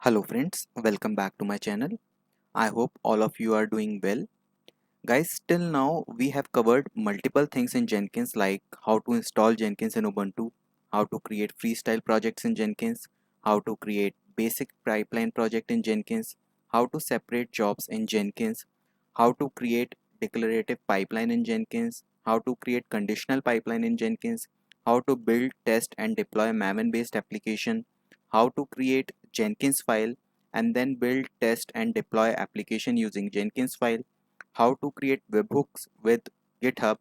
Hello friends, welcome back to my channel. I hope all of you are doing well. Guys, till now we have covered multiple things in Jenkins like how to install Jenkins in Ubuntu, how to create freestyle projects in Jenkins, how to create basic pipeline project in Jenkins, how to separate jobs in Jenkins, how to create declarative pipeline in Jenkins, how to create conditional pipeline in Jenkins, how to build, test and deploy Maven based application, how to create Jenkins file and then build, test and deploy application using Jenkins file, how to create webhooks with GitHub,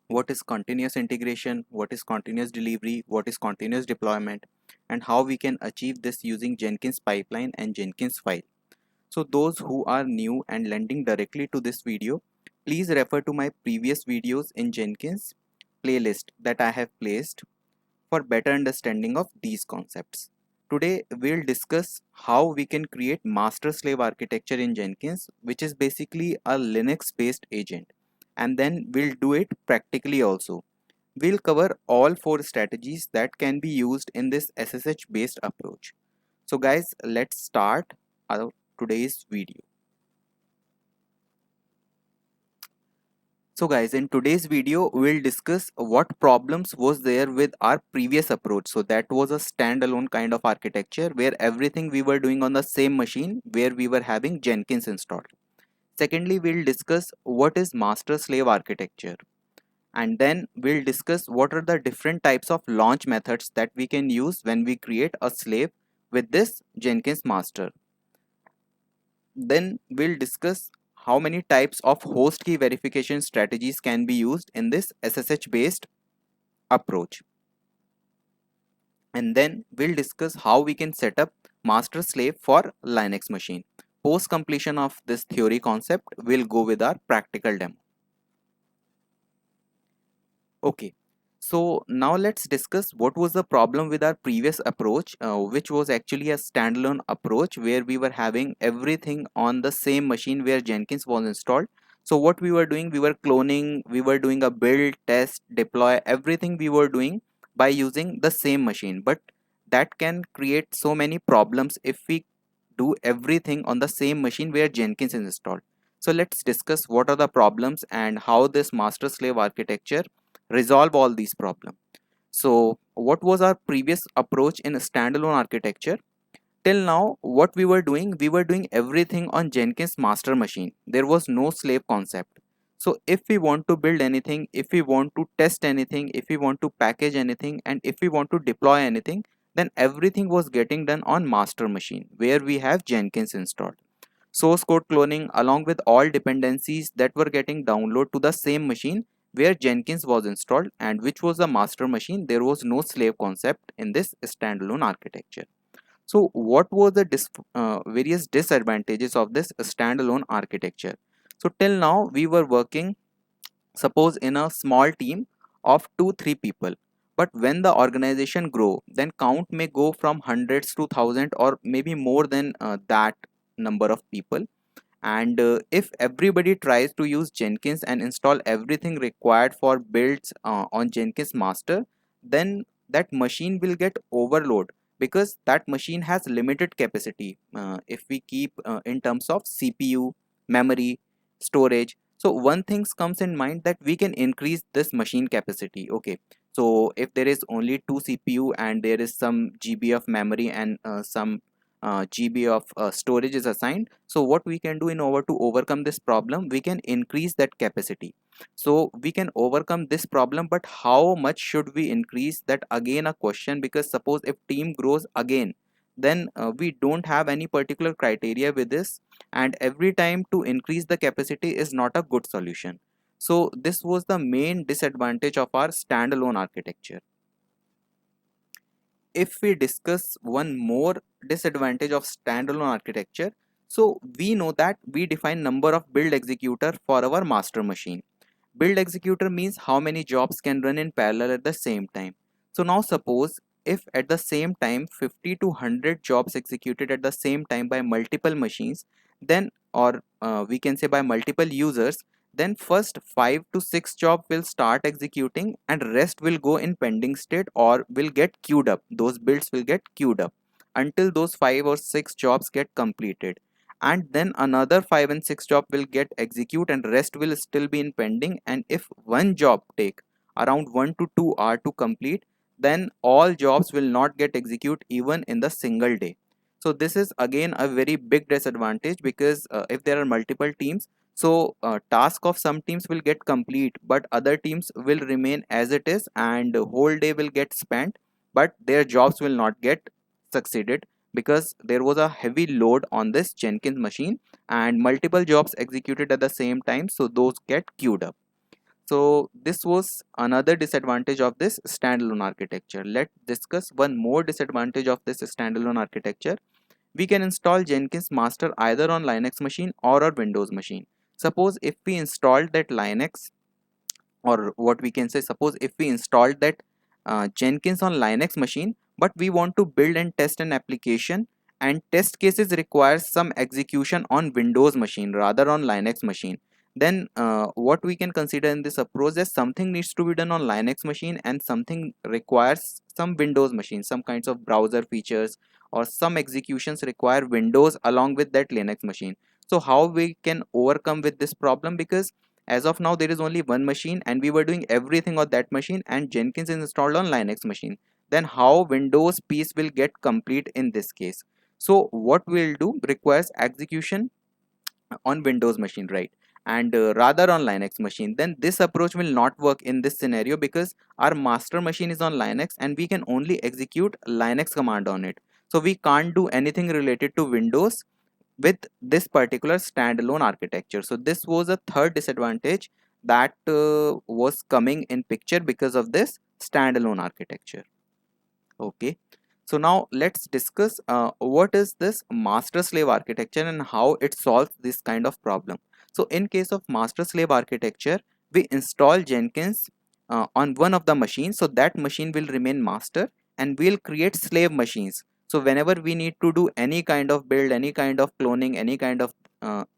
what is continuous integration, what is continuous delivery, what is continuous deployment, and how we can achieve this using Jenkins pipeline and Jenkins file. So those who are new and lending directly to this video, please refer to my previous videos in Jenkins playlist that I have placed for better understanding of these concepts. Today we'll discuss how we can create master slave architecture in Jenkins, which is basically a Linux based agent, and then we'll do it practically also. We'll cover all four strategies that can be used in this SSH based approach. So guys, let's start our today's video. So guys, in today's video, we'll discuss what problems was there with our previous approach. So that was a standalone kind of architecture where everything we were doing on the same machine where we were having Jenkins installed. Secondly, we'll discuss what is master slave architecture. And then we'll discuss what are the different types of launch methods that we can use when we create a slave with this Jenkins master. Then we'll discuss how many types of host key verification strategies can be used in this SSH based approach. And then we'll discuss how we can set up master slave for Linux machine. Post completion of this theory concept, we'll go with our practical demo. Okay, so now let's discuss what was the problem with our previous approach, which was actually a standalone approach where we were having everything on the same machine where Jenkins was installed. So what we were doing, we were cloning, we were doing a build, test, deploy, everything we were doing by using the same machine. But that can create so many problems if we do everything on the same machine where Jenkins is installed. So let's discuss what are the problems and how this master slave architecture resolve all these problems. So what was our previous approach in a standalone architecture? Till now, what we were doing everything on Jenkins master machine. There was no slave concept. So if we want to build anything, if we want to test anything, if we want to package anything, and if we want to deploy anything, then everything was getting done on master machine where we have Jenkins installed. Source code cloning along with all dependencies that were getting downloaded to the same machine where Jenkins was installed and which was the master machine. There was no slave concept in this standalone architecture. So what were the various disadvantages of this standalone architecture? So till now we were working, suppose, in a small team of 2-3 people, but when the organization grow, then count may go from hundreds to thousand or maybe more than that number of people. And if everybody tries to use Jenkins and install everything required for builds on Jenkins master, then that machine will get overload because that machine has limited capacity. If we keep in terms of CPU, memory, storage, so one thing comes in mind that we can increase this machine capacity. Okay, so if there is only 2 CPU and there is some GB of memory and some GB of storage is assigned, so what we can do in order to overcome this problem, we can increase that capacity. So we can overcome this problem, but how much should we increase, that again a question, because suppose if team grows again, then we don't have any particular criteria with this, and every time to increase the capacity is not a good solution. So this was the main disadvantage of our standalone architecture. If we discuss one more disadvantage of standalone architecture, so we know that we define number of build executor for our master machine. Build executor means how many jobs can run in parallel at the same time. So now suppose if at the same time 50 to 100 jobs executed at the same time by multiple machines, then or we can say by multiple users, then first 5 to 6 job will start executing and rest will go in pending state or will get queued up. Those builds will get queued up. until those 5 or 6 jobs get completed, and then another 5 and 6 job will get execute and rest will still be in pending. And if one job take around 1 to 2 hours to complete, then all jobs will not get execute even in the single day. So this is again a very big disadvantage, because if there are multiple teams, so task of some teams will get complete but other teams will remain as it is, and whole day will get spent but their jobs will not get succeeded, because there was a heavy load on this Jenkins machine and multiple jobs executed at the same time, so those get queued up. So this was another disadvantage of this standalone architecture. Let's discuss one more disadvantage of this standalone architecture. We can install Jenkins master either on Linux machine or a Windows machine. Suppose if we installed that Linux, or what we can say, suppose if we installed that Jenkins on Linux machine, but we want to build and test an application, and test cases requires some execution on Windows machine rather on Linux machine, then what we can consider in this approach is something needs to be done on Linux machine and something requires some Windows machine, some kinds of browser features or some executions require Windows along with that Linux machine. So how we can overcome with this problem? Because as of now there is only one machine and we were doing everything on that machine, and Jenkins is installed on Linux machine, then how Windows piece will get complete in this case? So what we'll do requires execution on Windows machine, right? And rather on Linux machine, then this approach will not work in this scenario, because our master machine is on Linux and we can only execute Linux command on it. So we can't do anything related to Windows with this particular standalone architecture. So this was a third disadvantage that was coming in picture because of this standalone architecture. Okay, so now let's discuss what is this master slave architecture and how it solves this kind of problem. So in case of master slave architecture, we install Jenkins on one of the machines, so that machine will remain master, and we'll create slave machines. So whenever we need to do any kind of build, any kind of cloning, any kind of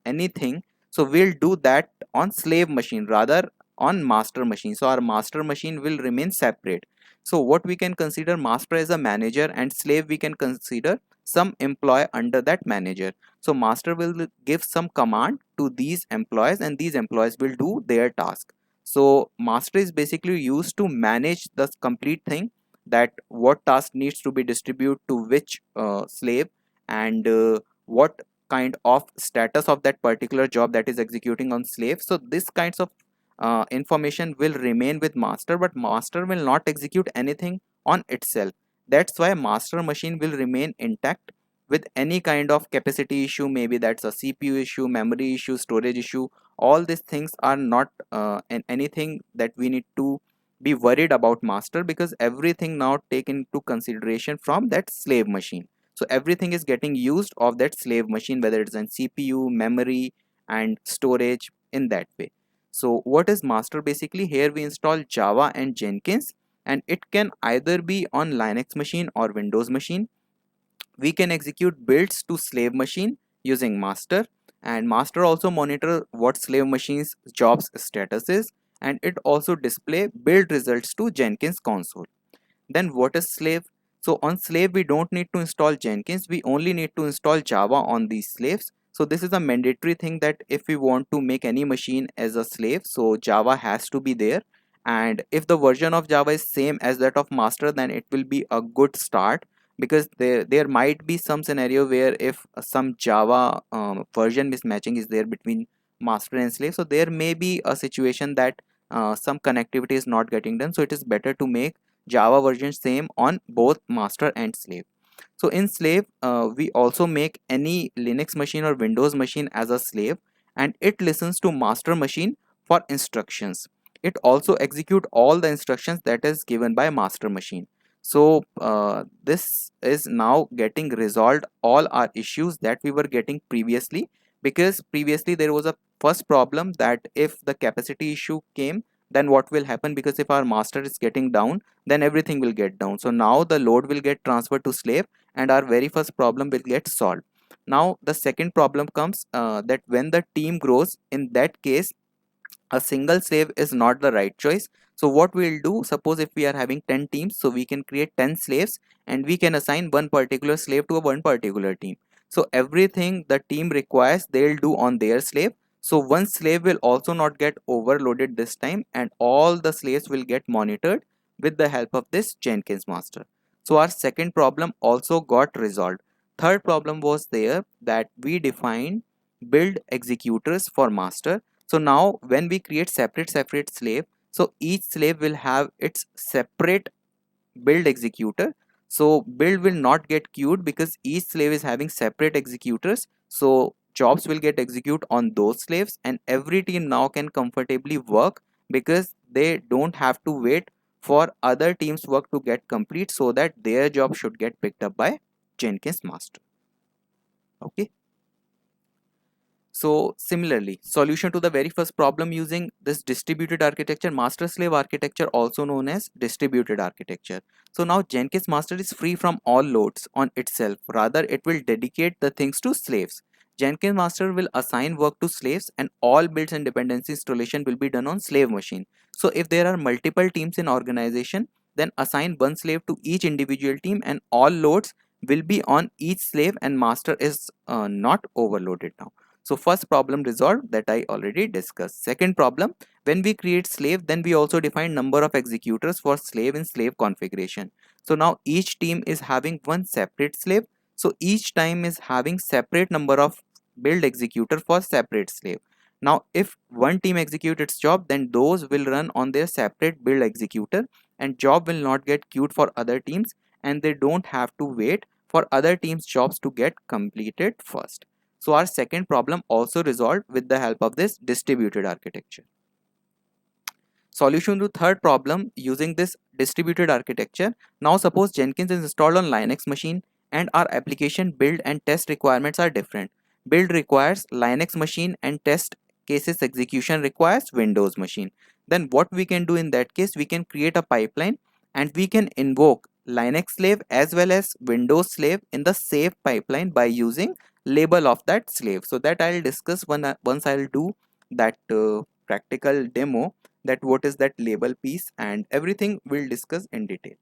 anything, so we'll do that on slave machine rather on master machine. So our master machine will remain separate. So what we can consider master as a manager, and slave we can consider some employee under that manager. So master will give some command to these employees and these employees will do their task. So master is basically used to manage the complete thing, that what task needs to be distributed to which slave, and what kind of status of that particular job that is executing on slave. So this kinds of information will remain with master, but master will not execute anything on itself. That's why master machine will remain intact with any kind of capacity issue, maybe that's a CPU issue, memory issue, storage issue. All these things are not anything that we need to be worried about master, because everything now taken into consideration from that slave machine. So everything is getting used of that slave machine, whether it's in CPU, memory and storage, in that way. So what is master? Basically here we install Java and Jenkins, and it can either be on Linux machine or Windows machine. We can execute builds to slave machine using master, and master also monitor what slave machine's jobs status is, and it also display build results to Jenkins console. Then what is slave? So on slave we don't need to install Jenkins, we only need to install Java on these slaves. So this is a mandatory thing, that if we want to make any machine as a slave, so Java has to be there. And if the version of Java is same as that of master, then it will be a good start, because there might be some scenario where if some Java version mismatching is there between master and slave, so there may be a situation that some connectivity is not getting done. So it is better to make Java version same on both master and slave. So in slave, we also make any Linux machine or Windows machine as a slave, and it listens to master machine for instructions. It also execute all the instructions that is given by master machine. So this is now getting resolved all our issues that we were getting previously, because previously there was a first problem that if the capacity issue came, then what will happen? Because if our master is getting down, then everything will get down. So now the load will get transferred to slave and our very first problem will get solved. Now the second problem comes that when the team grows, in that case a single slave is not the right choice. So what we'll do, suppose if we are having 10 teams, so we can create 10 slaves and we can assign one particular slave to a one particular team. So everything the team requires, they'll do on their slave. So one slave will also not get overloaded this time, and all the slaves will get monitored with the help of this Jenkins master. So our second problem also got resolved. Third problem was there, that we defined build executors for master. So now when we create separate slave, so each slave will have its separate build executor. So build will not get queued because each slave is having separate executors. So jobs will get execute on those slaves, and every team now can comfortably work because they don't have to wait for other teams work to get complete, so that their job should get picked up by Jenkins master. Okay. So similarly, solution to the very first problem using this distributed architecture, master slave architecture, also known as distributed architecture. So now Jenkins master is free from all loads on itself. Rather, it will dedicate the things to slaves. Jenkins master will assign work to slaves, and all builds and dependency installation will be done on slave machine. So if there are multiple teams in organization, then assign one slave to each individual team, and all loads will be on each slave, and master is not overloaded now. So first problem resolved, that I already discussed. Second problem, when we create slave, then we also define number of executors for slave in slave configuration. So now each team is having one separate slave. So each time is having separate number of build executor for separate slave. Now if one team execute its job, then those will run on their separate build executor, and job will not get queued for other teams, and they don't have to wait for other teams jobs to get completed first. So our second problem also resolved with the help of this distributed architecture. Solution to third problem using this distributed architecture. Now suppose Jenkins is installed on Linux machine and our application build and test requirements are different. Build requires Linux machine and test cases execution requires Windows machine. Then what we can do in that case, we can create a pipeline and we can invoke Linux slave as well as Windows slave in the same pipeline by using label of that slave. So that I'll discuss once I'll do that practical demo, that what is that label piece, and everything we'll discuss in detail.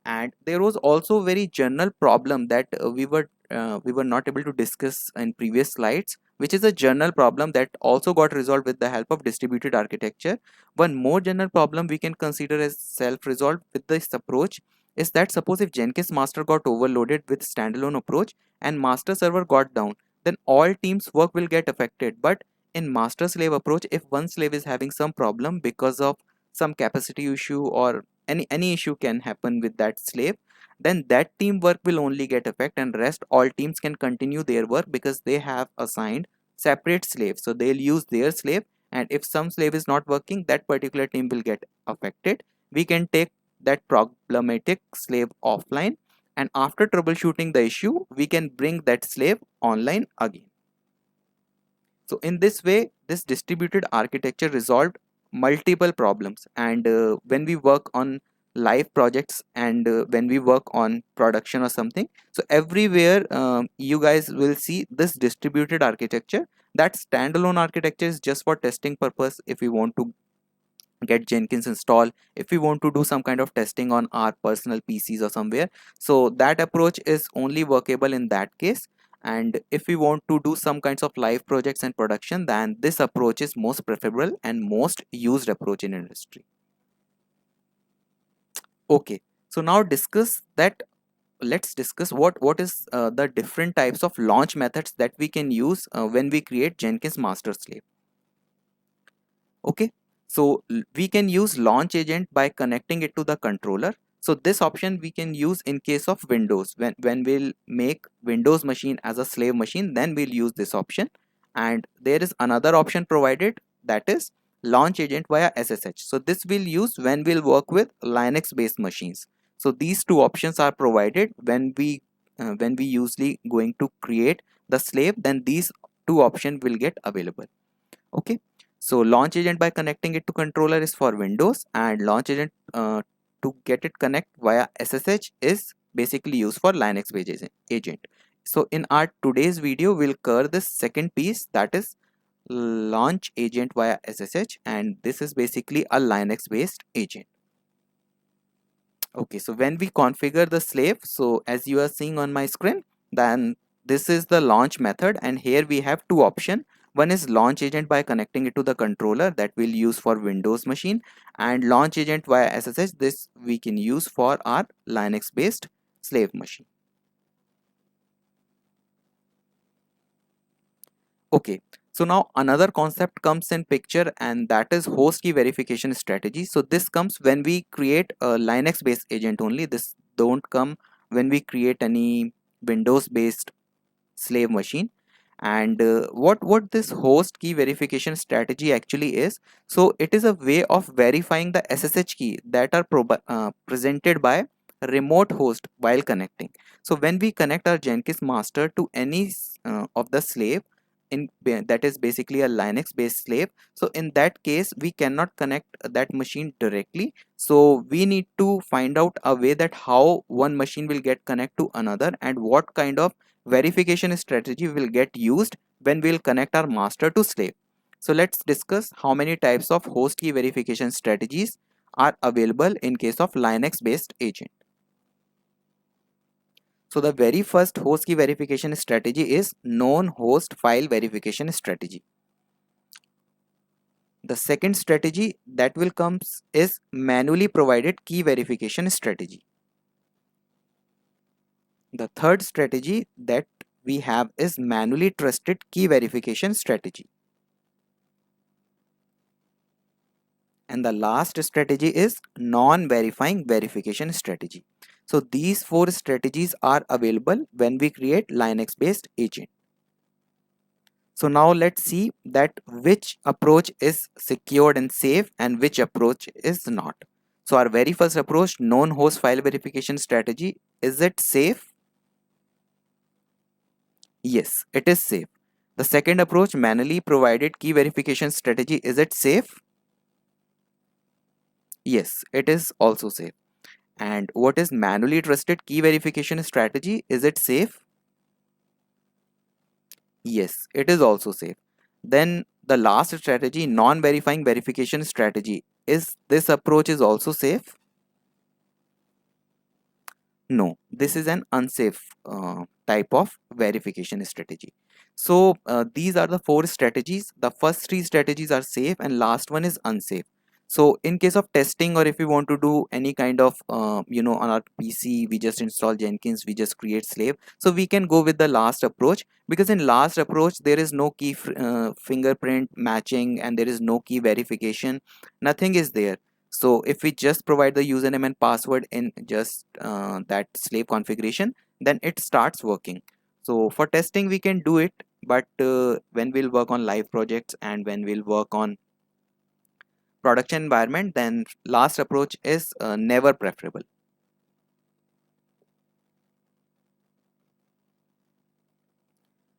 And there was also very general problem that we were not able to discuss in previous slides, which is a general problem that also got resolved with the help of distributed architecture. One more general problem we can consider as self-resolved with this approach is that suppose if Jenkins master got overloaded with standalone approach and master server got down, then all teams work will get affected. But in master slave approach, if one slave is having some problem because of some capacity issue or any issue can happen with that slave, then that teamwork will only get affected, and rest all teams can continue their work because they have assigned separate slaves. So they'll use their slave, and if some slave is not working, that particular team will get affected. We can take that problematic slave offline, and after troubleshooting the issue, we can bring that slave online again. So in this way, this distributed architecture resolved multiple problems. And when we work on live projects and when we work on production or something, so everywhere you guys will see this distributed architecture. That standalone architecture is just for testing purpose. If we want to get Jenkins installed, if we want to do some kind of testing on our personal PCs or somewhere, so that approach is only workable in that case. And if we want to do some kinds of live projects and production, then this approach is most preferable and most used approach in industry. Okay, so now discuss that, let's discuss what is the different types of launch methods that we can use when we create Jenkins master slave. Okay, so we can use launch agent by connecting it to the controller. So this option we can use in case of Windows. When we'll make Windows machine as a slave machine, then we'll use this option. And there is another option provided, that is launch agent via SSH. So this we'll use when we'll work with Linux based machines. So these two options are provided when we usually going to create the slave, then these two options will get available. Okay, so launch agent by connecting it to controller is for Windows, and launch agent to get it connect via SSH is basically used for Linux based agent. So in our today's video, we'll cover this second piece, that is launch agent via SSH, and this is basically a Linux based agent. Okay, so when we configure the slave, so as you are seeing on my screen, then this is the launch method, and here we have two options. One is launch agent by connecting it to the controller that we'll use for Windows machine, and launch agent via SSH, this we can use for our Linux based slave machine. Okay, so now another concept comes in picture, and that is host key verification strategy. So this comes when we create a Linux based agent only. This don't come when we create any Windows based slave machine. And what this host key verification strategy actually is, so it is a way of verifying the SSH key that are presented by remote host while connecting. So when we connect our Jenkins master to any of the slave in that is basically a Linux based slave, so in that case we cannot connect that machine directly. So we need to find out a way that how one machine will get connect to another, and what kind of verification strategy will get used when we'll connect our master to slave. So let's discuss how many types of host key verification strategies are available in case of Linux based agent. So the very first host key verification strategy is known host file verification strategy. The second strategy that will comes is manually provided key verification strategy. The third strategy that we have is manually trusted key verification strategy. And the last strategy is non-verifying verification strategy. So these four strategies are available when we create Linux based agent. So now let's see that which approach is secured and safe and which approach is not. So our very first approach, known host file verification strategy, is it safe? Yes, it is safe. The second approach, manually provided key verification strategy, is it safe? Yes, it is also safe. And what is manually trusted key verification strategy? Is it safe? Yes, it is also safe. Then the last strategy, non-verifying verification strategy, is this approach is also safe? No, this is an unsafe type of verification strategy. So these are the four strategies. The first three strategies are safe and last one is unsafe. So in case of testing, or if we want to do any kind of on our PC, we just install Jenkins, we just create slave. So we can go with the last approach, because in last approach there is no key fingerprint matching and there is no key verification. Nothing is there. So if we just provide the username and password in just that slave configuration, then it starts working. So for testing we can do it, but when we'll work on live projects and when we'll work on production environment, then last approach is never preferable.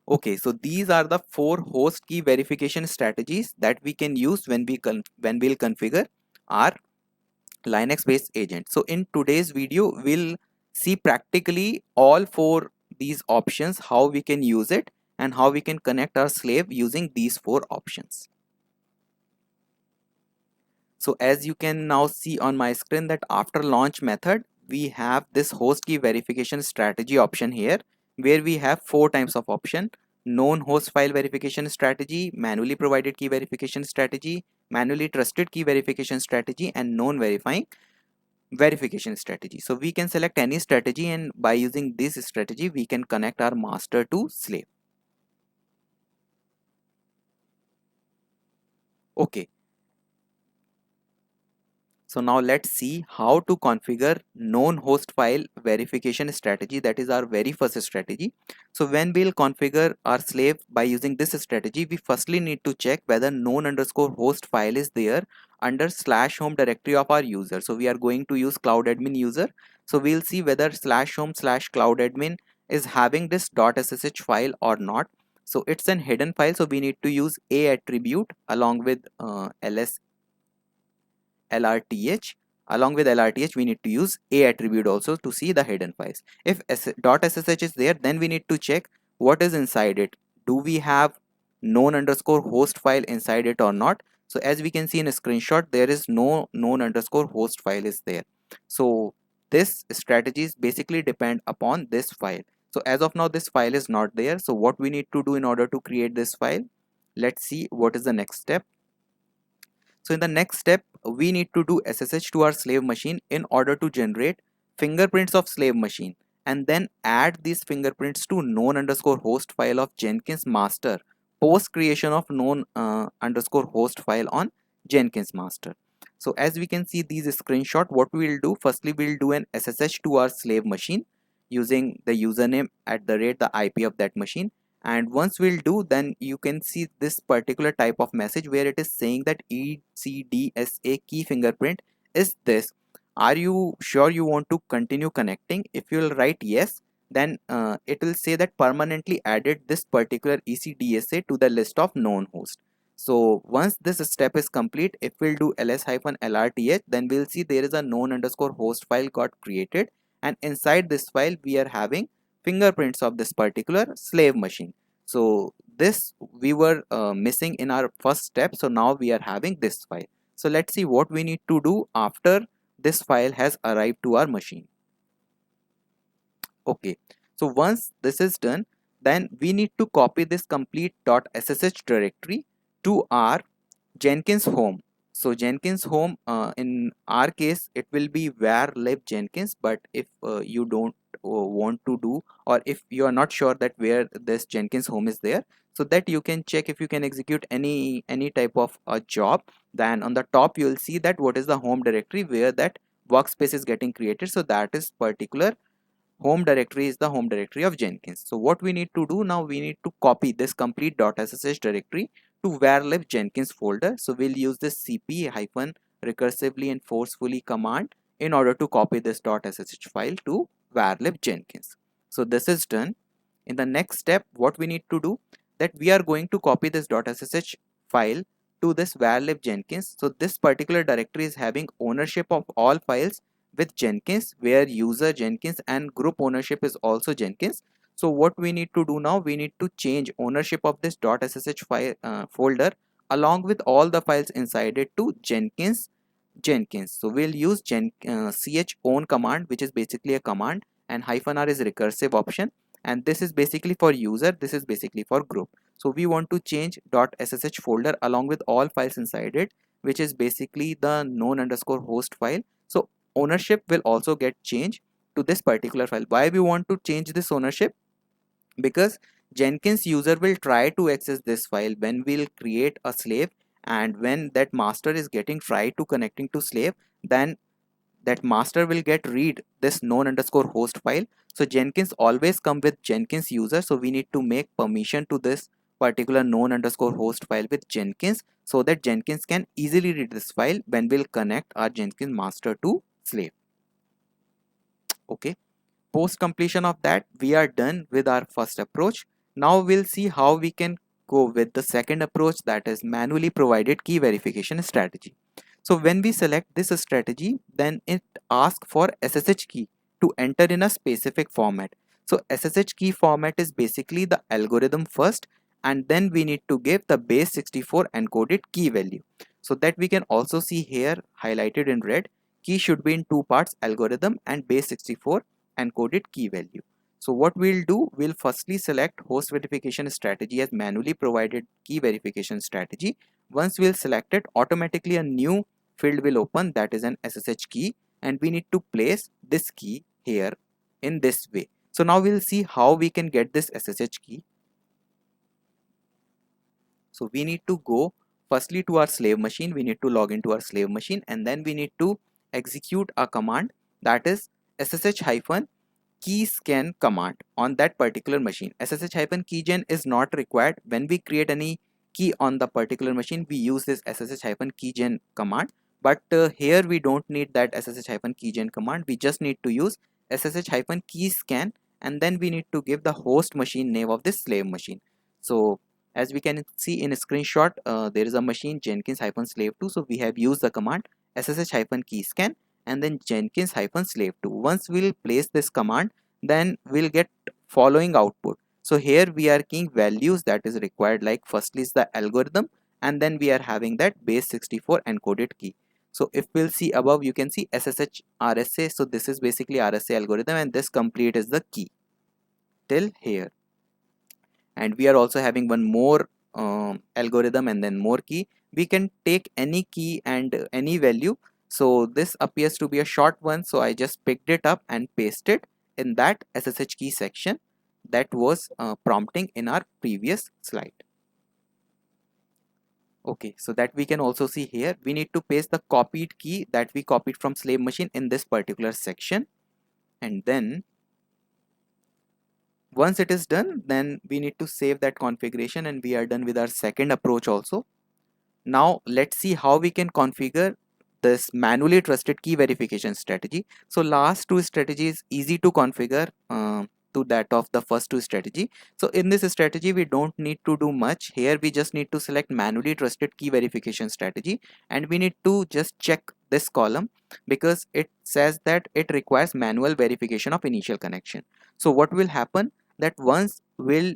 Okay, so these are the four host key verification strategies that we can use when we'll configure our Linux based agent. So in today's video we'll see practically all four these options, how we can use it and how we can connect our slave using these four options. So as you can now see on my screen, that after launch method we have this host key verification strategy option here, where we have four types of option: known host file verification strategy, manually provided key verification strategy, manually trusted key verification strategy, and known verifying verification strategy. So we can select any strategy, and by using this strategy we can connect our master to slave. Okay, so now let's see how to configure known host file verification strategy. That is our very first strategy. So when we'll configure our slave by using this strategy, we firstly need to check whether known underscore host file is there under slash home directory of our user. So we are going to use cloud admin user. So we'll see whether slash home slash cloud admin is having this .ssh file or not. So it's an hidden file, so we need to use a attribute along with ls lrth. Along with lrth we need to use a attribute also to see the hidden files. If .ssh is there, then we need to check what is inside it. Do we have known underscore host file inside it or not. So as we can see in a screenshot, there is no known underscore host file is there. So this strategies basically depend upon this file. So as of now, this file is not there. So what we need to do in order to create this file, let's see what is the next step. So in the next step, we need to do SSH to our slave machine in order to generate fingerprints of slave machine, and then add these fingerprints to known underscore host file of Jenkins master post creation of known underscore host file on Jenkins master. So as we can see these screenshot, what we will do, firstly we'll do an SSH to our slave machine using the username at the rate the IP of that machine. And once we'll do, then you can see this particular type of message where it is saying that ECDSA key fingerprint is this. Are you sure you want to continue connecting? If you'll write yes, then it will say that permanently added this particular ECDSA to the list of known hosts. So once this step is complete, if we'll do ls-lrth, then we'll see there is a known underscore host file got created, and inside this file we are having fingerprints of this particular slave machine. So this we were missing in our first step, so now we are having this file. So let's see what we need to do after this file has arrived to our machine. Okay, so once this is done, then we need to copy this complete .ssh directory to our Jenkins home. So Jenkins home, in our case it will be where lib Jenkins, but if you don't want to do, or if you are not sure that where this Jenkins home is there, so that you can check if you can execute any type of a job, then on the top you will see that what is the home directory where that workspace is getting created. So that is particular home directory is the home directory of Jenkins. So what we need to do now, we need to copy this complete .ssh directory to where lib Jenkins folder. So we'll use this cp hyphen recursively and forcefully command in order to copy this .ssh file to where lib Jenkins. So this is done. In the next step, what we need to do, that we are going to copy this .ssh file to this where lib Jenkins. So this particular directory is having ownership of all files with Jenkins, where user Jenkins and group ownership is also Jenkins. So what we need to do now, we need to change ownership of this .ssh file folder along with all the files inside it to Jenkins. So we'll use ch own command, which is basically a command, and -r is recursive option, and this is basically for user, this is basically for group. So we want to change .ssh folder along with all files inside it, which is basically the known underscore host file. So ownership will also get changed to this particular file. Why we want to change this ownership? Because Jenkins user will try to access this file when we'll create a slave, and when that master is getting try to connecting to slave, then that master will get read this known underscore host file. So Jenkins always come with Jenkins user, so we need to make permission to this particular known underscore host file with Jenkins, so that Jenkins can easily read this file when we'll connect our Jenkins master to slave. Okay, post completion of that, we are done with our first approach. Now we'll see how we can go with the second approach, that is manually provided key verification strategy. So when we select this strategy, then it asks for SSH key to enter in a specific format. So SSH key format is basically the algorithm first, and then we need to give the base 64 encoded key value. So that we can also see here highlighted in red, key should be in two parts, algorithm and base 64 encoded key value. So what we'll do, we'll firstly select host verification strategy as manually provided key verification strategy. Once we'll select it, automatically a new field will open, that is an SSH key, and we need to place this key here in this way. So now we'll see how we can get this SSH key. So we need to go firstly to our slave machine, we need to log into our slave machine, and then we need to execute a command, that is ssh hyphen key scan command on that particular machine. SSH hyphen keygen is not required when we create any key on the particular machine. We use this SSH hyphen keygen command, but here we don't need that SSH hyphen keygen command. We just need to use SSH hyphen key scan, and then we need to give the host machine name of this slave machine. So as we can see in a screenshot, there is a machine Jenkins hyphen slave 2. So we have used the command SSH hyphen key scan and then Jenkins hyphen slave 2. Once we'll place this command, then we'll get following output. So here we are keying values that is required, like firstly is the algorithm, and then we are having that base 64 encoded key. So if we'll see above, you can see SSH RSA. So this is basically RSA algorithm, and this complete is the key till here. And we are also having one more algorithm and then more key. We can take any key and any value. So this appears to be a short one, so I just picked it up and pasted in that SSH key section that was prompting in our previous slide. Okay, so that we can also see here, we need to paste the copied key that we copied from slave machine in this particular section. And then once it is done, then we need to save that configuration, and we are done with our second approach also. Now let's see how we can configure this manually trusted key verification strategy. So last two strategies easy to configure to that of the first two strategy. So in this strategy we don't need to do much. Here we just need to select manually trusted key verification strategy, and we need to just check this column because it says that it requires manual verification of initial connection. So what will happen, that once we'll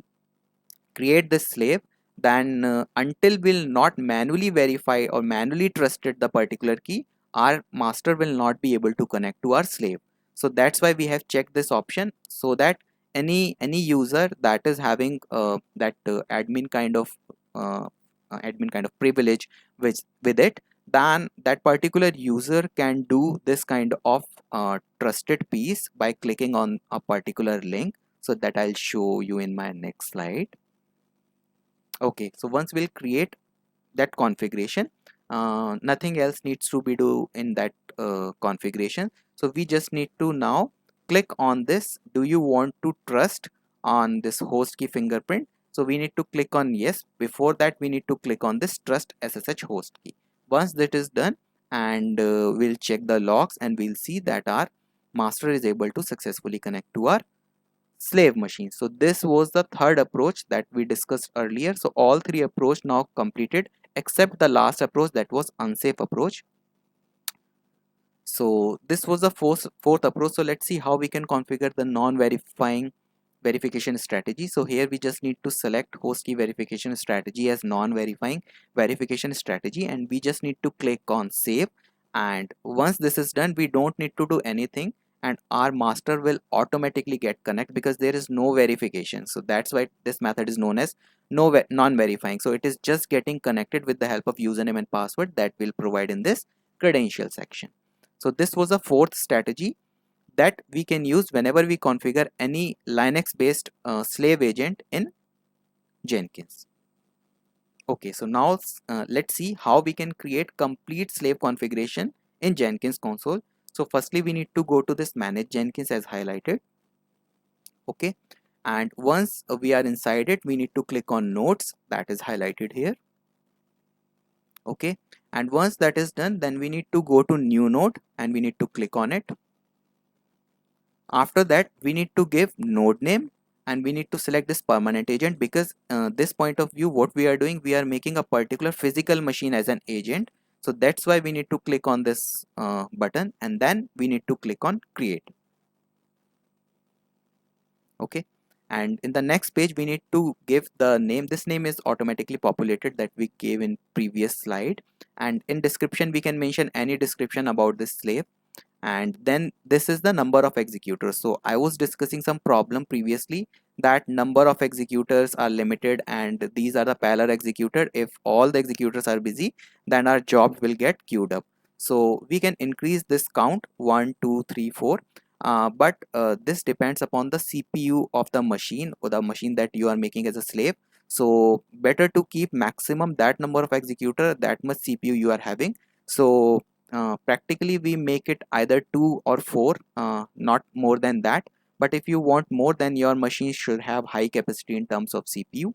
create this slave, then until we'll not manually verify or manually trusted the particular key, our master will not be able to connect to our slave. So that's why we have checked this option, so that any user that is having that admin kind of privilege with it, then that particular user can do this kind of trusted piece by clicking on a particular link. So that I'll show you in my next slide. Okay, so once we'll create that configuration, nothing else needs to be do in that configuration. So we just need to now click on this, do you want to trust on this host key fingerprint? So we need to click on yes. Before that we need to click on this trust SSH host key. Once that is done, and we'll check the logs, and we'll see that our master is able to successfully connect to our slave machine. So this was the third approach that we discussed earlier. So all three approach now completed except the last approach, that was unsafe approach. So this was the fourth approach. So let's see how we can configure the non-verifying verification strategy. So here we just need to select host key verification strategy as non-verifying verification strategy, and we just need to click on save. And once this is done, we don't need to do anything, and our master will automatically get connect because there is no verification. So that's why this method is known as non-verifying. So it is just getting connected with the help of username and password that we'll provide in this credential section. So this was a fourth strategy that we can use whenever we configure any Linux based slave agent in Jenkins. Okay, so now let's see how we can create complete slave configuration in Jenkins console. So firstly we need to go to this manage Jenkins as highlighted. Okay, and once we are inside it, we need to click on nodes, that is highlighted here. Okay, and once that is done, then we need to go to new node and we need to click on it. After that we need to give node name, and we need to select this permanent agent because this point of view, what we are doing, we are making a particular physical machine as an agent. So that's why we need to click on this button, and then we need to click on create. Okay, and in the next page we need to give the name. This name is automatically populated that we gave in previous slide, and in description we can mention any description about this slave. And then this is the number of executors. So I was discussing some problem previously that number of executors are limited, and these are the parallel executor. If all the executors are busy, then our job will get queued up. So we can increase this count 1 2 3 4, but this depends upon the CPU of the machine or the machine that you are making as a slave. So better to keep maximum that number of executor, that much CPU you are having. So practically we make it either 2 or 4, not more than that. But if you want more, then your machine should have high capacity in terms of CPU.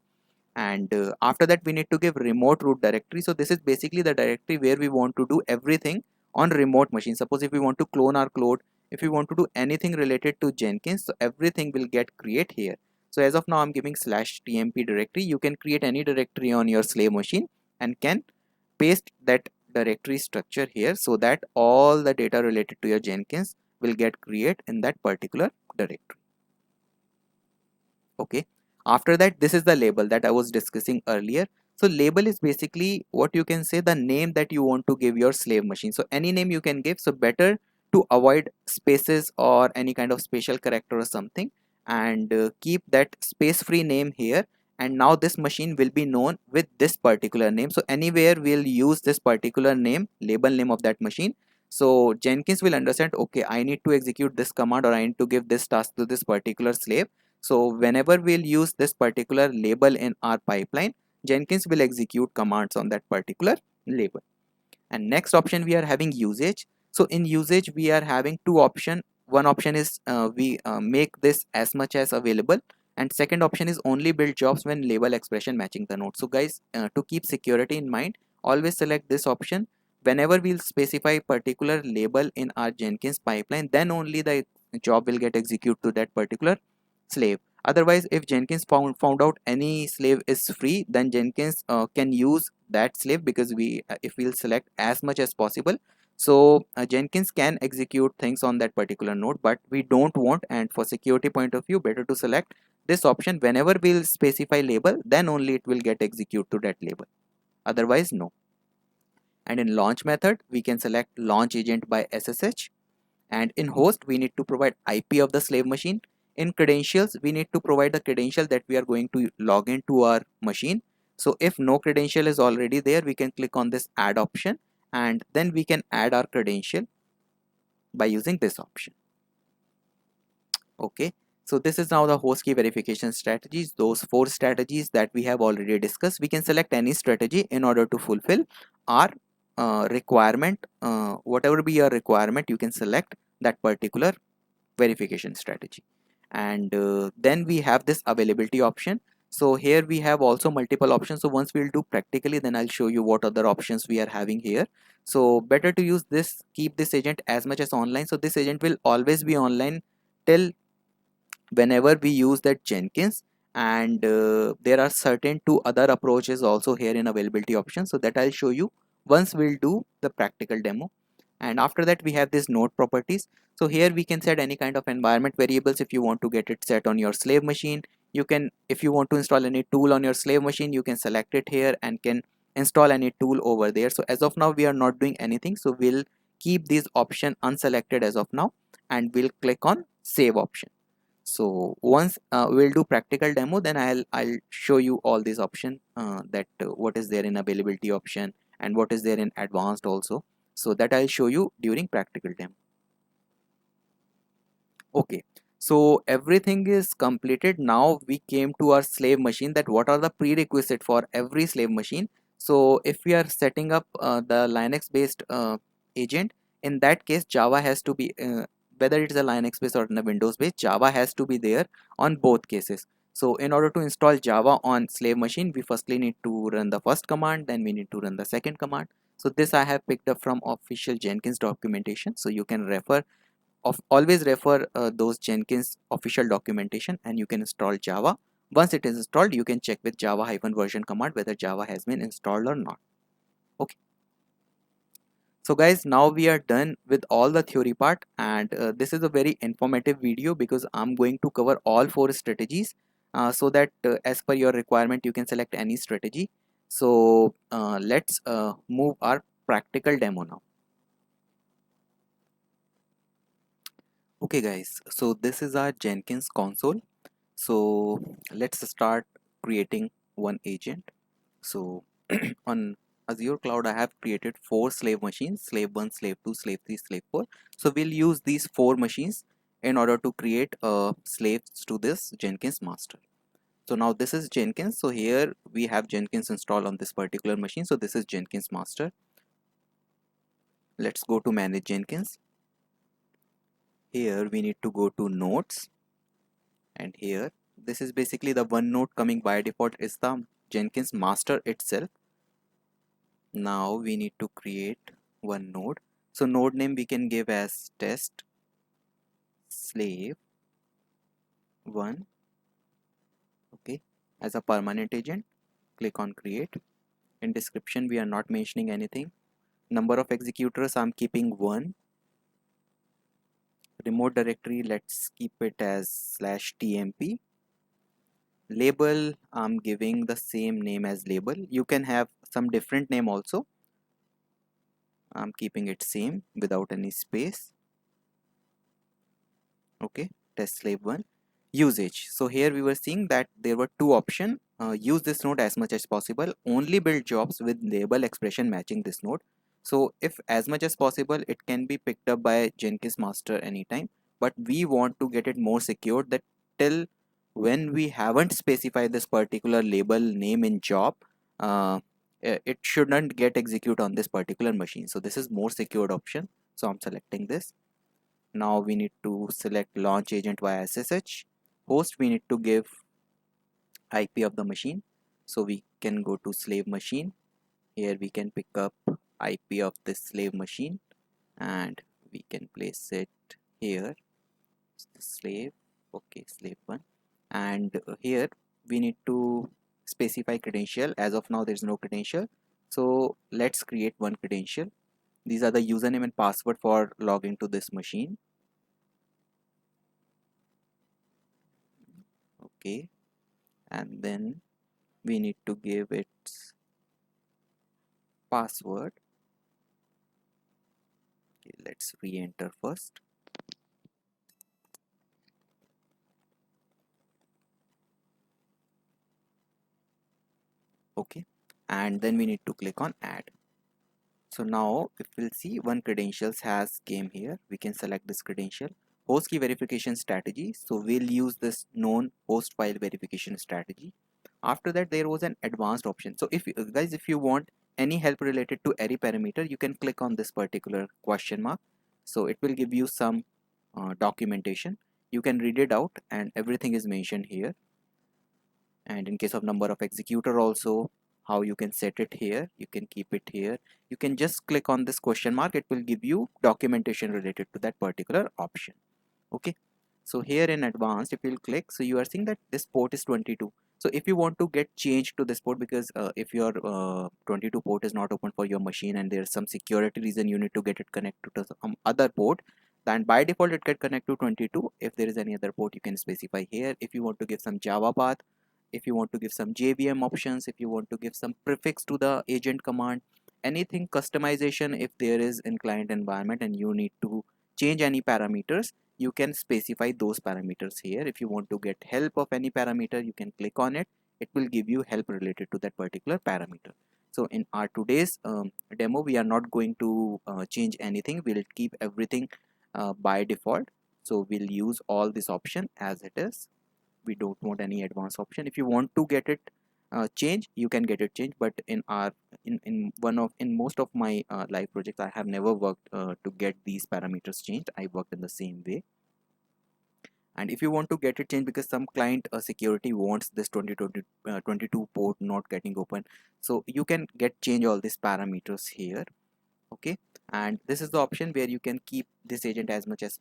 And after that we need to give remote root directory. So this is basically the directory where we want to do everything on remote machine. Suppose if we want to clone our code, if we want to do anything related to Jenkins, so everything will get create here. So as of now I'm giving /tmp directory. You can create any directory on your slave machine and can paste that directory structure here, so that all the data related to your Jenkins will get create in that particular directory. Okay, After that, this is the label that I was discussing earlier. So label is basically what you can say the name that you want to give your slave machine. So any name you can give. So better to avoid spaces or any kind of special character or something, and keep that space free name here. And now this machine will be known with this particular name. So anywhere we'll use this particular name, label name of that machine. So Jenkins will understand, okay, I need to execute this command, or I need to give this task to this particular slave. So whenever we'll use this particular label in our pipeline, Jenkins will execute commands on that particular label. And next option, we are having usage. So in usage we are having two options. One option is we make this as much as available, and second option is only build jobs when label expression matching the node. So guys, to keep security in mind, always select this option. Whenever we'll specify particular label in our Jenkins pipeline, then only the job will get executed to that particular slave. Otherwise, if Jenkins found out any slave is free, then Jenkins can use that slave, because we if we'll select as much as possible, so Jenkins can execute things on that particular node. But we don't want, and for security point of view, better to select this option. Whenever we'll specify label, then only it will get executed to that label, otherwise no. And in launch method, we can select launch agent by SSH. And in host, we need to provide IP of the slave machine. In credentials, we need to provide the credential that we are going to log into our machine. So if no credential is already there, we can click on this add option, and then we can add our credential by using this option. Okay, so this is now the host key verification strategies, those 4 strategies that we have already discussed. We can select any strategy in order to fulfill our requirement. Whatever be your requirement, you can select that particular verification strategy. And then we have this availability option. So here we have also multiple options. So once we'll do practically, then I'll show you what other options we are having here. So better to use this, keep this agent as much as online. So this agent will always be online till whenever we use that Jenkins. And there are certain 2 other approaches also here in availability options, so that I'll show you once we'll do the practical demo. And after that, we have this node properties. So here we can set any kind of environment variables if you want to get it set on your slave machine. You can, if you want to install any tool on your slave machine, you can select it here and can install any tool over there. So as of now, we are not doing anything, so we'll keep this option unselected as of now, and we'll click on save option. So once we'll do practical demo, then I'll show you all these options, that what is there in availability option and what is there in advanced also. So that I'll show you during practical demo. Okay, so everything is completed. Now we came to our slave machine, that what are the prerequisite for every slave machine. So if we are setting up the Linux based agent, in that case Java has to be whether it is a Linux based or a Windows based, Java has to be there on both cases. So in order to install Java on slave machine, we firstly need to run the first command, then we need to run the second command. So this I have picked up from official Jenkins documentation, so you can refer always refer those Jenkins official documentation, and you can install Java. Once it is installed, you can check with java-version command whether Java has been installed or not. Okay, so guys, now we are done with all the theory part, and this is a very informative video because I'm going to cover all 4 strategies, so that as per your requirement you can select any strategy. So let's move our practical demo now. Okay guys, so this is our Jenkins console. So let's start creating one agent. So on Azure cloud, I have created 4 slave machines: slave 1, slave 2, slave 3, slave 4. So we'll use these 4 machines in order to create slaves to this Jenkins master. So now this is Jenkins. So here we have Jenkins installed on this particular machine. So this is Jenkins master. Let's go to manage Jenkins. Here we need to go to nodes, and here this is basically the one node coming by default is the Jenkins master itself. Now we need to create one node. So node name we can give as test slave 1. Okay, as a permanent agent, click on create. In description we are not mentioning anything. Number of executors I'm keeping 1. Remote directory, let's keep it as /tmp. Label, I'm giving the same name as label. You can have some different name also. I'm keeping it same without any space. Okay, test slave 1. Usage. So here we were seeing that there were two options. Use this node as much as possible. Only build jobs with label expression matching this node. So if as much as possible, it can be picked up by Jenkins master anytime. But we want to get it more secure, that till when we haven't specified this particular label name in job, it shouldn't get execute on this particular machine. So this is more secured option. So I'm selecting this. Now we need to select launch agent via SSH. Host, we need to give IP of the machine. So we can go to slave machine. Here we can pick up IP of this slave machine and we can place it here. Slave, okay, slave 1. And here we need to specify credential. As of now, there is no credential. So let's create one credential. These are the username and password for logging to this machine. Okay, and then we need to give its password. Okay, let's re-enter first. Okay, and then we need to click on add. So now if we'll see, one credentials has came here. We can select this credential. Host key verification strategy. So we'll use this known host file verification strategy. After that, there was an advanced option. So if you guys, if you want any help related to any parameter, you can click on this particular question mark. So it will give you some documentation. You can read it out and everything is mentioned here. And in case of number of executor also, how you can set it here, you can keep it here. You can just click on this question mark, it will give you documentation related to that particular option. Okay, so here in advanced, if you'll click, so you are seeing that this port is 22. So if you want to get changed to this port, because if your 22 port is not open for your machine and there's some security reason you need to get it connected to some other port, then by default it get connect to 22. If there is any other port, you can specify here. If you want to give some Java path, if you want to give some JVM options, if you want to give some prefix to the agent command, anything customization, if there is in client environment and you need to change any parameters, you can specify those parameters here. If you want to get help of any parameter, you can click on it. It will give you help related to that particular parameter. So in our today's demo, we are not going to change anything. We'll keep everything by default. So we'll use all this option as it is. We don't want any advanced option. If you want to get it change, you can get it changed. But in our in most of my live projects, I have never worked to get these parameters changed. I worked in the same way. And if you want to get it changed, because some client security wants this 22 port not getting open, so you can get change all these parameters here. Okay, and this is the option where you can keep this agent as much as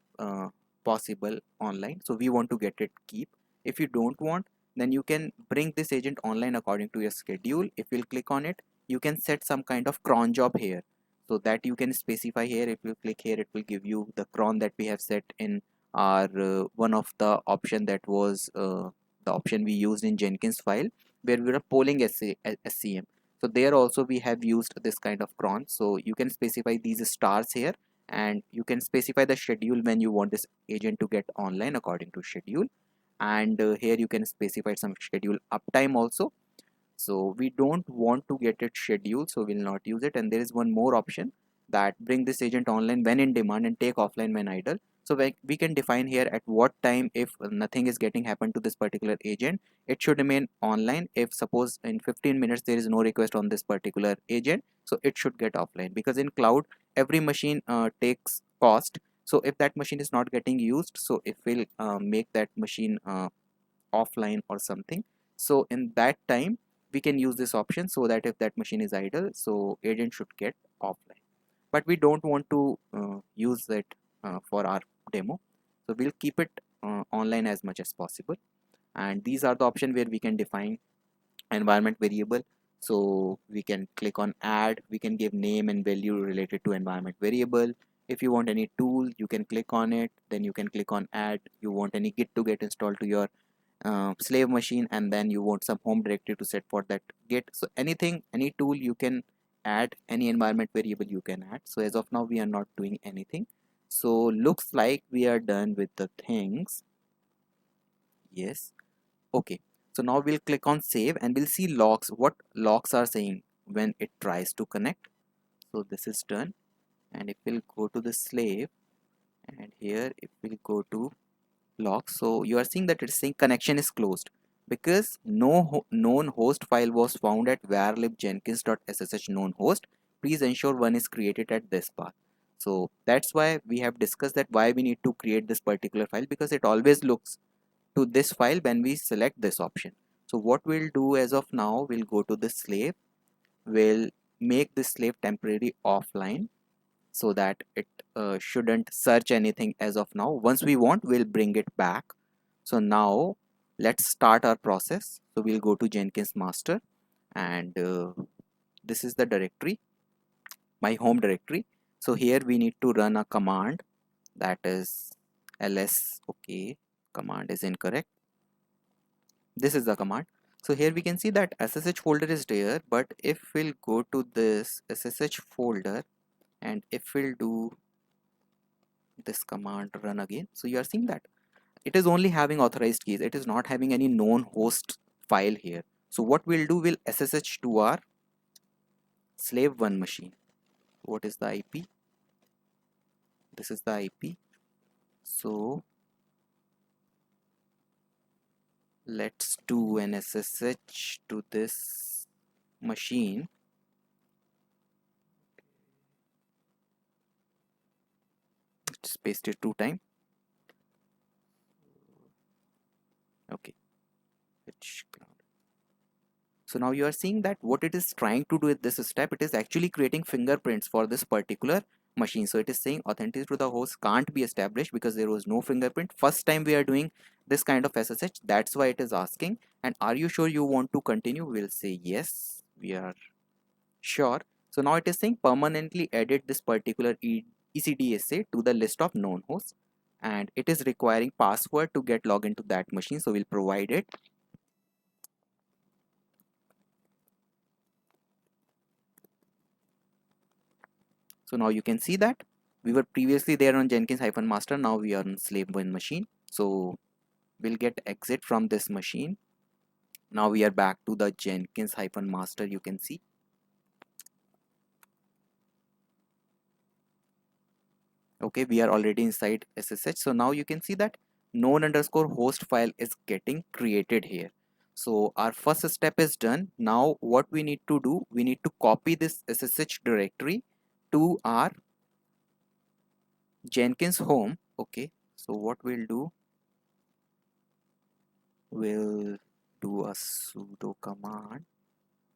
possible online. So we want to get it keep. If you don't want, then you can bring this agent online according to your schedule. If you'll click on it, you can set some kind of cron job here, so that you can specify here. If you click here, it will give you the cron that we have set in our one of the option that was the option we used in Jenkins file, where we were polling SCM. So there also we have used this kind of cron. So you can specify these stars here, and you can specify the schedule when you want this agent to get online according to schedule. And here you can specify some schedule uptime also. So we don't want to get it scheduled, so we'll not use it. And there is one more option, that bring this agent online when in demand and take offline when idle. So we can define here at what time, if nothing is getting happen to this particular agent, it should remain online. If suppose in 15 minutes there is no request on this particular agent, so it should get offline, because in cloud every machine takes cost. So if that machine is not getting used, so it will make that machine offline or something. So in that time we can use this option, so that if that machine is idle, so agent should get offline. But we don't want to use it for our demo, so we'll keep it online as much as possible. And these are the option where we can define environment variable. So we can click on add, we can give name and value related to environment variable. If you want any tool, you can click on it, then you can click on add. You want any git to get installed to your slave machine, and then you want some home directory to set for that git. So anything, any tool you can add, any environment variable you can add. So as of now we are not doing anything. So looks like we are done with the things. Yes. Okay, so now we'll click on save and we'll see logs, what logs are saying when it tries to connect. So this is done, and if we'll go to the slave, and here if we'll go to log, so you are seeing that it's saying connection is closed because no known host file was found at varlib.jenkins.ssh known host. Please ensure one is created at this path. So that's why we have discussed that why we need to create this particular file, because it always looks to this file when we select this option. So what we'll do as of now, we'll go to the slave, we'll make this slave temporarily offline so that it shouldn't search anything as of now. Once we want, we'll bring it back. So now let's start our process. So we'll go to Jenkins master, and this is the directory, my home directory. So here we need to run a command, that is ls. Okay, command is incorrect. This is the command. So here we can see that ssh folder is there, but if we'll go to this ssh folder and if we'll do this command run again, so you are seeing that it is only having authorized keys, it is not having any known host file here. So what we'll do, we'll ssh to our slave 1 machine. What is the ip? This is the ip. So let's do an ssh to this machine. Let's paste it 2 times. Okay, so now you are seeing that what it is trying to do with this step, it is actually creating fingerprints for this particular machine. So it is saying authenticity to the host can't be established because there was no fingerprint. First time we are doing this kind of SSH, that's why it is asking. And are you sure you want to continue? We'll say yes, we are sure. So now it is saying permanently edit this particular ECDSA to the list of known hosts, and it is requiring password to get login to that machine. So we'll provide it. So now you can see that we were previously there on Jenkins-master, now we are on slave 1 machine. So we'll get exit from this machine. Now we are back to the Jenkins-master, you can see. Okay, we are already inside SSH. So now you can see that known underscore host file is getting created here. So our first step is done. Now what we need to do, we need to copy this SSH directory to our Jenkins home. Okay, so what we'll do, we'll do a sudo command,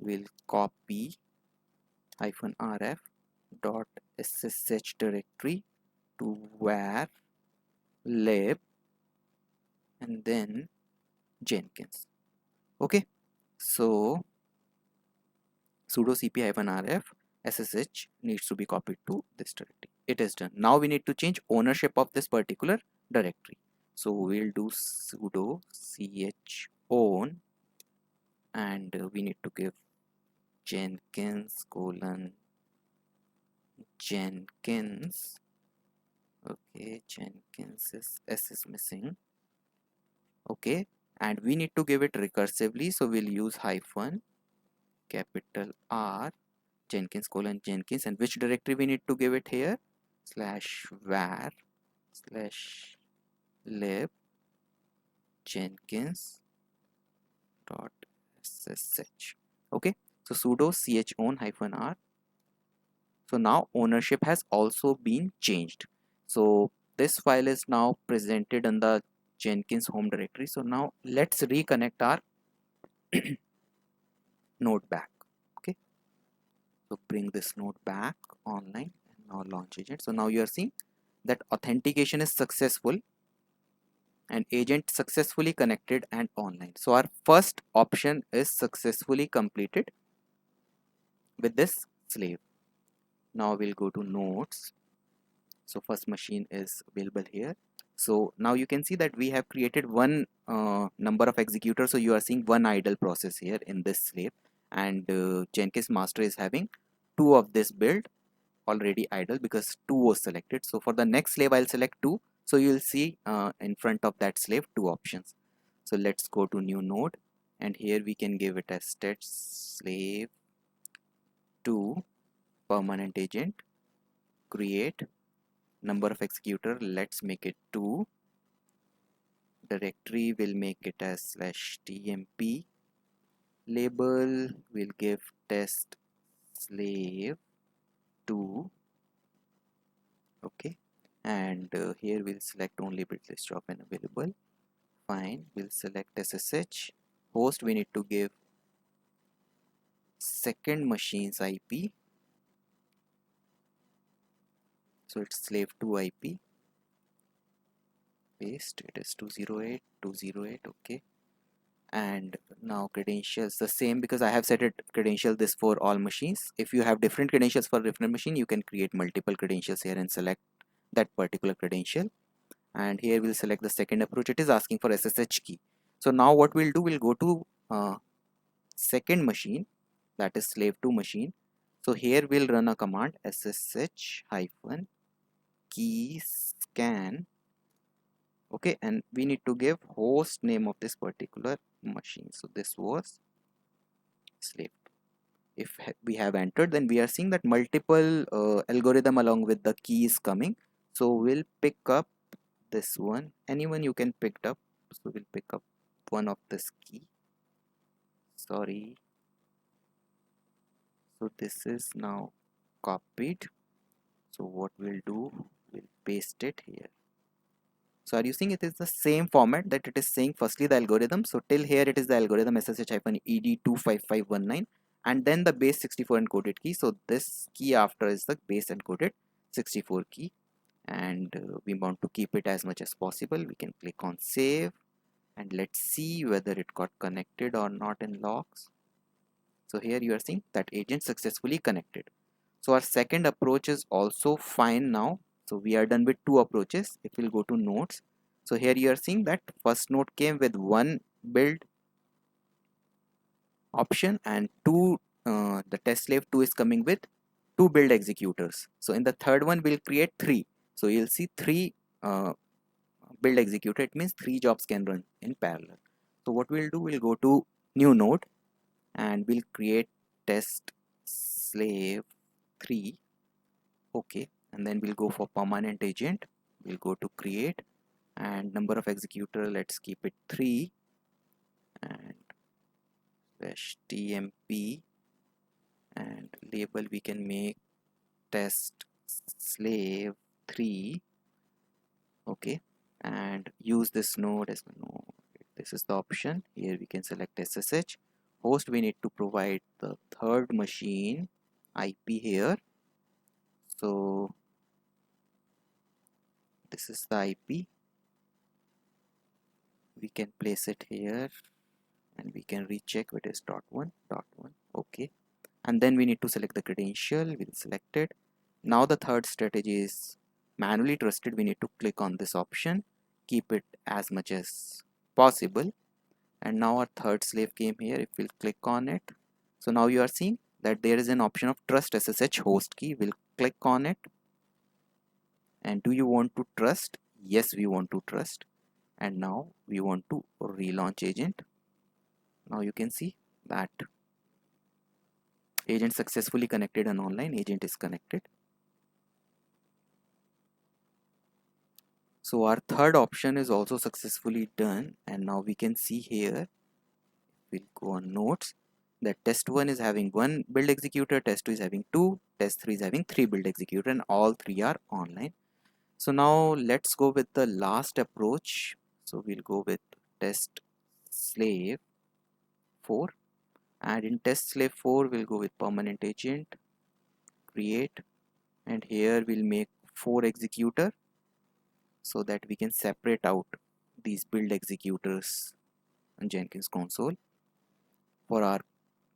we'll copy -rf dot ssh directory to var lib and then Jenkins. Okay, so sudo cp-rf ssh needs to be copied to this directory. It is done. Now we need to change ownership of this particular directory. So we'll do sudo ch own, and we need to give Jenkins colon Jenkins. Okay, Jenkins is s is missing. Okay, and we need to give it recursively, so we'll use hyphen capital R Jenkins colon Jenkins, and which directory we need to give it here, slash var slash lib Jenkins dot ssh. Okay, so sudo ch own hyphen R. So now ownership has also been changed. So this file is now presented in the Jenkins home directory. So now let's reconnect our node back. Okay, so bring this node back online and now launch agent. So now you are seeing that authentication is successful and agent successfully connected and online. So our first option is successfully completed with this slave. Now we'll go to nodes. So first machine is available here. So now you can see that we have created one number of executors. So you are seeing one idle process here in this slave, and Jenkins master is having two of this build already idle because two was selected. So for the next slave I'll select two. So you'll see in front of that slave two options. So let's go to new node, and here we can give it as test slave 2 permanent agent, create number of executor, let's make it 2, directory will make it as /tmp, label will give test slave 2. Okay, and here we'll select only bit list job and available. Fine, we'll select SSH. Host we need to give second machine's IP, so it's slave 2 IP, paste, it is 208.208. Okay, and now credentials the same because I have set it credential this for all machines. If you have different credentials for different machine, you can create multiple credentials here and select that particular credential. And here we'll select the second approach. It is asking for SSH key. So now what we'll do, we'll go to second machine, that is slave 2 machine. So here we'll run a command ssh hyphen key scan. Okay, and we need to give host name of this particular machine. So this was slave. If we have entered, then we are seeing that multiple algorithm along with the key is coming. So we'll pick up this one, anyone you can pick it up. So we'll pick up one of this key, sorry. So this is now copied. So what we'll do, we'll paste it here. So are you seeing it is the same format that it is saying firstly the algorithm. So till here it is the algorithm SSH-ED25519 and then the base 64 encoded key. So this key after is the base encoded 64 key, and we want to keep it as much as possible. We can click on save and let's see whether it got connected or not in logs. So here you are seeing that agent successfully connected. So our second approach is also fine now. So we are done with two approaches. If we'll go to nodes, so here you are seeing that first node came with one build option and two, the test slave 2 is coming with two build executors. So in the third one we'll create three. So you'll see three build executor. It means three jobs can run in parallel. So what we'll do, we'll go to new node and we'll create test slave 3. Okay, and then we'll go for permanent agent. We'll go to create and number of executor, let's keep it 3 and /tmp, and label we can make test slave 3. Okay, and use this node as a node. This is the option. Here we can select SSH. Host we need to provide the third machine IP here. So this is the IP. We can place it here and we can recheck it is .1. Okay, and then we need to select the credential. We'll select it. Now the third strategy is manually trusted. We need to click on this option, keep it as much as possible. And now our third slave came here. If we'll click on it, so now you are seeing that there is an option of trust SSH host key. We'll click on it. And do you want to trust? Yes, we want to trust. And now we want to relaunch agent. Now you can see that agent successfully connected and online agent is connected. So our third option is also successfully done, and now we can see here, we'll go on nodes, that test 1 is having one build executor, test 2 is having two, test 3 is having three build executor, and all three are online. So now let's go with the last approach. So we'll go with test slave 4, and in test slave 4 we'll go with permanent agent, create, and here we'll make 4 executor so that we can separate out these build executors on Jenkins console. For our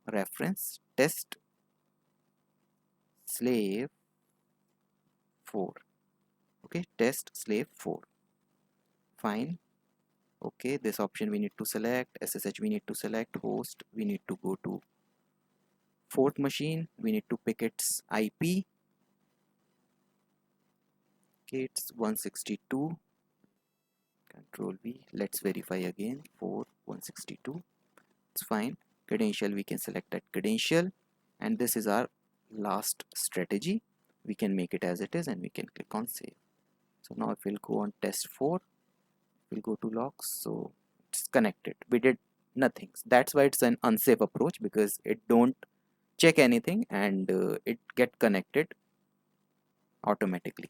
reference, test slave 4. Okay, test slave 4. fine. Okay, this option we need to select, SSH we need to select, host we need to go to fourth machine, we need to pick its IP. Okay, it's 162. Control V. Let's verify again. 4162. It's fine. Credential, we can select that credential, and this is our last strategy. We can make it as it is, and we can click on save. So now if we'll go on test 4, we'll go to logs. So it's connected. We did nothing. That's why it's an unsafe approach, because it don't check anything, and it get connected automatically.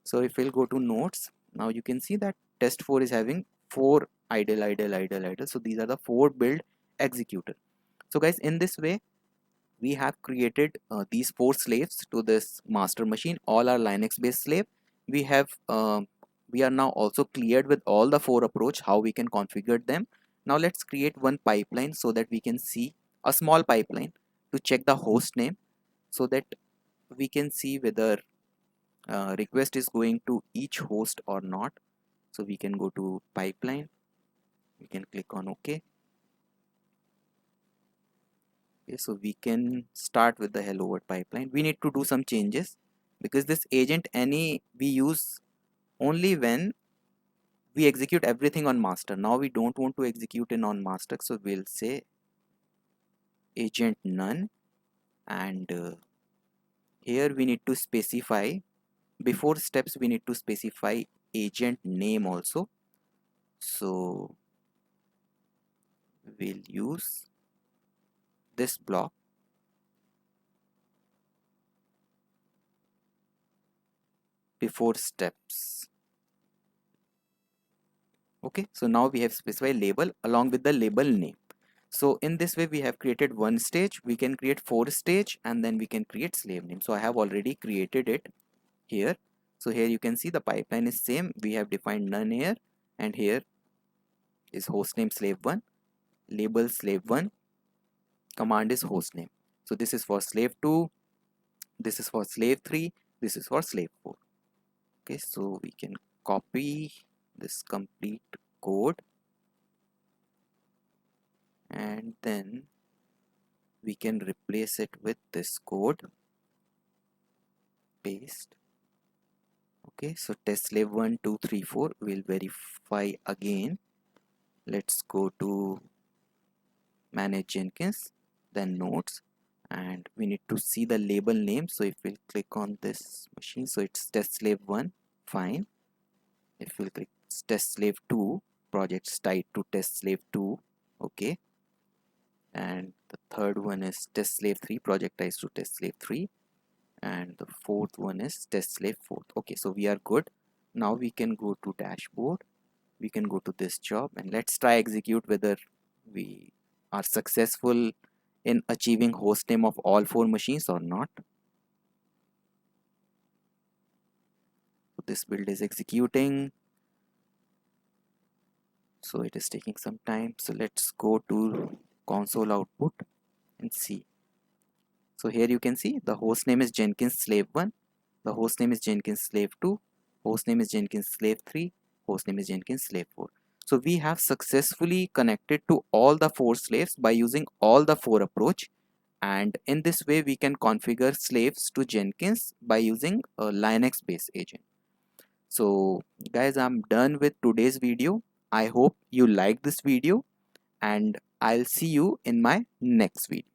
So if we'll go to nodes, now you can see that test 4 is having 4 idle. So these are the 4 build executor. So guys, in this way we have created these 4 slaves to this master machine, all are Linux based slave. We have we are now also cleared with all the 4 approach, how we can configure them. Now let's create one pipeline so that we can see a small pipeline to check the host name, so that we can see whether request is going to each host or not. So we can go to pipeline, we can click on OK. Okay, so we can start with the hello world pipeline. We need to do some changes, because this agent any we use only when we execute everything on master. Now we don't want to execute in on master, so we'll say agent none, and here we need to specify, before steps we need to specify agent name also. So we'll use this block before steps. Okay, so now we have specified label along with the label name. So in this way we have created one stage. We can create 4 stage, and then we can create slave name. So I have already created it here. So here you can see the pipeline is same. We have defined none here, and here is hostname slave 1, label slave 1, command is hostname. So this is for slave 2, this is for slave 3, this is for slave 4. Okay, so we can copy this complete code, and then we can replace it with this code, paste. Okay, so test slave 1 2 3 4 we'll verify again. Let's go to manage Jenkins, then nodes, and we need to see the label name. So if we'll click on this machine, so it's test slave 1, fine. If we'll click test slave 2, projects tied to test slave 2, okay. And the third one is test slave 3, project ties to test slave 3, and the fourth one is test slave 4. Okay, so we are good. Now we can go to dashboard, we can go to this job, and let's try execute whether we are successful in achieving host name of all 4 machines or not. So this build is executing, so it is taking some time. So let's go to console output and see. So here you can see the host name is Jenkins slave 1, the host name is Jenkins slave 2, host name is Jenkins slave 3, host name is Jenkins slave 4. So we have successfully connected to all the 4 slaves by using all the 4 approach, and in this way we can configure slaves to Jenkins by using a Linux based agent. So guys, I'm done with today's video. I hope you like this video, and I'll see you in my next video.